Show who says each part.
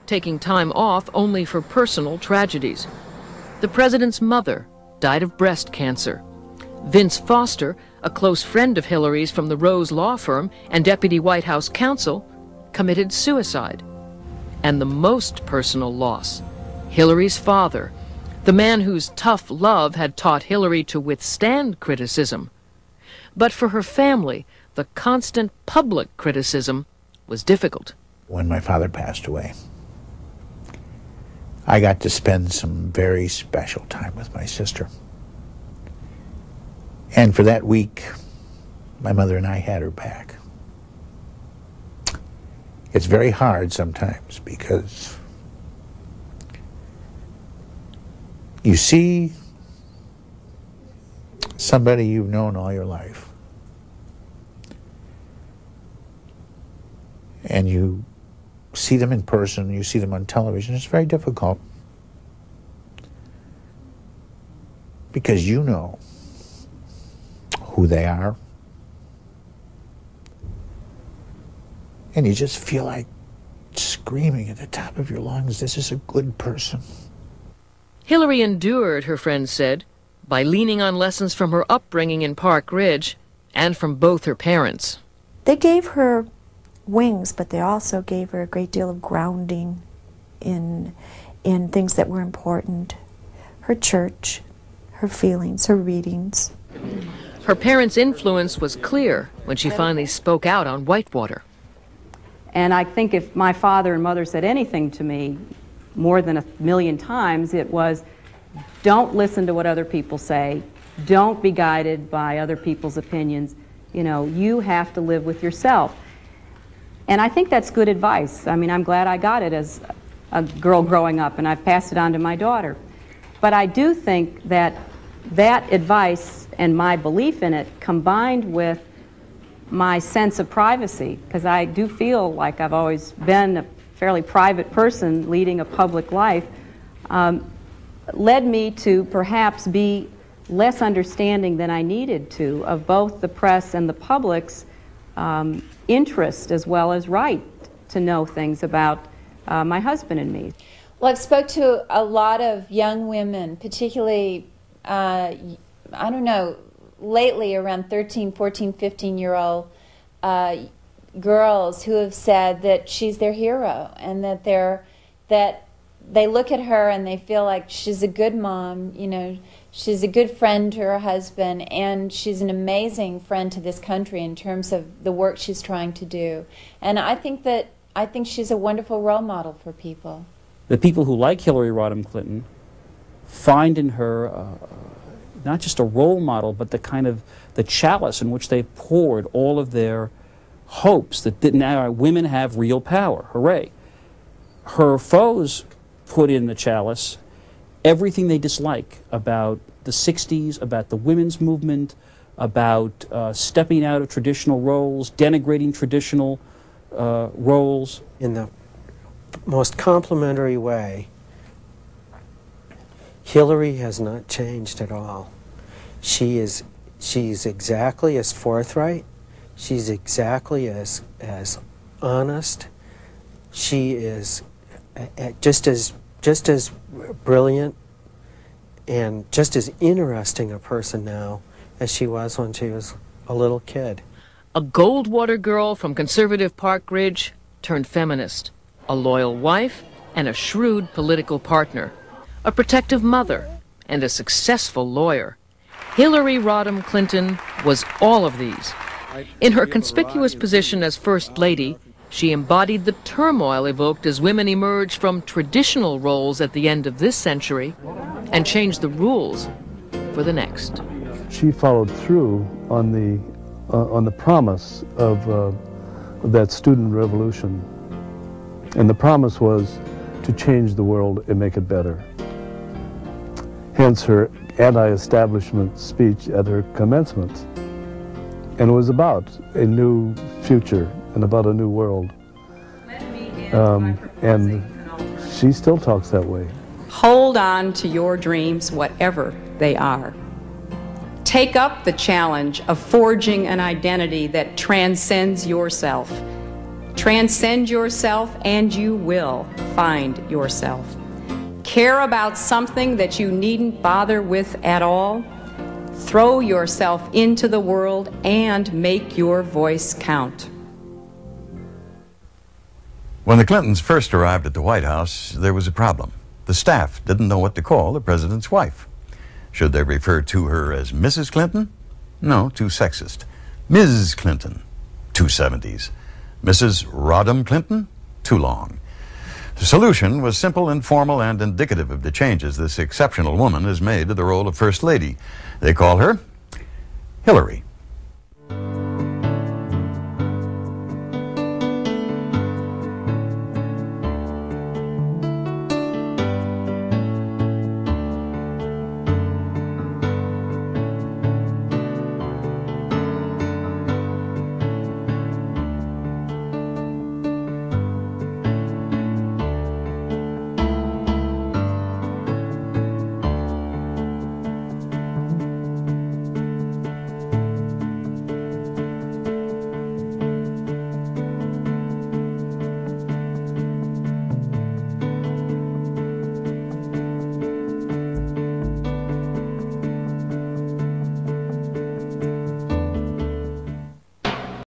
Speaker 1: taking time off only for personal tragedies. The president's mother died of breast cancer. Vince Foster, a close friend of Hillary's from the Rose Law Firm and deputy White House counsel, committed suicide. And the most personal loss, Hillary's father, the man whose tough love had taught Hillary to withstand criticism. But for her family, the constant public criticism was difficult.
Speaker 2: When my father passed away, I got to spend some very special time with my sister. And for that week, my mother and I had her back. It's very hard sometimes because you see somebody you've known all your life, and you see them in person, you see them on television. It's very difficult because you know who they are, and you just feel like screaming at the top of your lungs, this is a good person.
Speaker 1: Hillary endured, her friends said, by leaning on lessons from her upbringing in Park Ridge and from both her parents.
Speaker 3: They gave her wings, but they also gave her a great deal of grounding in things that were important. Her church, her feelings, her readings.
Speaker 1: Her parents' influence was clear when she finally spoke out on Whitewater.
Speaker 4: And I think if my father and mother said anything to me more than 1,000,000 times, it was, don't listen to what other people say. Don't be guided by other people's opinions. You know, you have to live with yourself. And I think that's good advice. I mean, I'm glad I got it as a girl growing up, and I've passed it on to my daughter. But I do think that that advice and my belief in it, combined with my sense of privacy, because I do feel like I've always been a fairly private person leading a public life, led me to perhaps be less understanding than I needed to of both the press and the public's interest as well as right to know things about my husband and me.
Speaker 5: Well, I've spoke to a lot of young women, particularly, I don't know, lately around 13, 14, 15-year-old girls who have said that she's their hero and that they look at her and they feel like she's a good mom, you know, she's a good friend to her husband, and she's an amazing friend to this country in terms of the work she's trying to do. And I think she's a wonderful role model for people.
Speaker 6: The people who like Hillary Rodham Clinton find in her not just a role model, but the kind of the chalice in which they poured all of their hopes that now women have real power. Hooray. Her foes put in the chalice everything they dislike about the 60s, about the women's movement, about stepping out of traditional roles, denigrating traditional roles.
Speaker 7: In the most complimentary way, Hillary has not changed at all. She's exactly as forthright. She's exactly as honest. She is just as brilliant and just as interesting a person now as she was when she was a little kid.
Speaker 1: A Goldwater girl from conservative Park Ridge turned feminist, a loyal wife and a shrewd political partner, a protective mother and a successful lawyer. Hillary Rodham Clinton was all of these. In her conspicuous position as First Lady, she embodied the turmoil evoked as women emerged from traditional roles at the end of this century and changed the rules for the next.
Speaker 8: She followed through on the promise of that student revolution. And the promise was to change the world and make it better. Hence her anti-establishment speech at her commencement. And it was about a new future and about a new world. And she still talks that way.
Speaker 9: Hold on to your dreams, whatever they are. Take up the challenge of forging an identity that transcends yourself. Transcend yourself and you will find yourself. Care about something that you needn't bother with at all? Throw yourself into the world and make your voice count.
Speaker 10: When the Clintons first arrived at the White House, there was a problem. The staff didn't know what to call the president's wife. Should they refer to her as Mrs. Clinton? No, too sexist. Ms. Clinton, too 70s. Mrs. Rodham Clinton, too long. The solution was simple, informal, and indicative of the changes this exceptional woman has made to the role of First Lady. They call her Hillary.